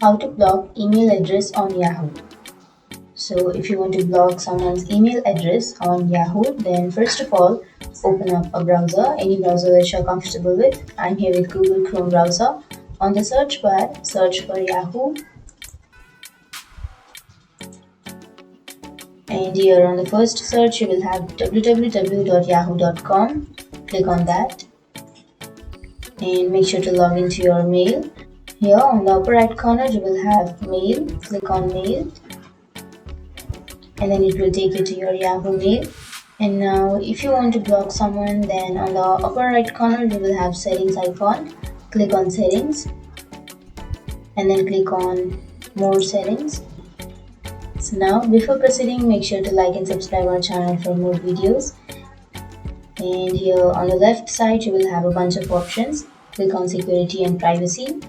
How to block email address on Yahoo. So if you want to block someone's email address on Yahoo, then first of all, open up a browser, any browser that you're comfortable with. I'm here with Google Chrome browser. On the search bar, search for Yahoo. And here on the first search, you will have www.yahoo.com. Click on that and make sure to log into your mail. Here on the upper right corner, you will have mail. Click on mail and then it will take you to your Yahoo mail. And now if you want to block someone, then on the upper right corner you will have settings icon. Click on settings and then click on more settings. So now before proceeding, make sure to like and subscribe our channel for more videos. And here on the left side you will have a bunch of options. Click on security and privacy.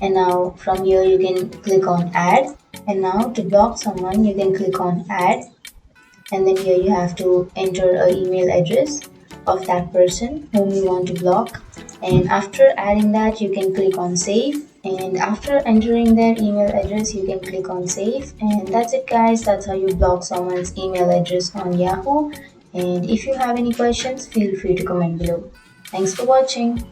And now from here you can click on add. And now to block someone you can click on add. And then here you have to enter an email address of that person whom you want to block. And after adding that you can click on save. And after entering their email address you can click on save. And that's it guys, that's how you block someone's email address on Yahoo. And if you have any questions, feel free to comment below. Thanks for watching.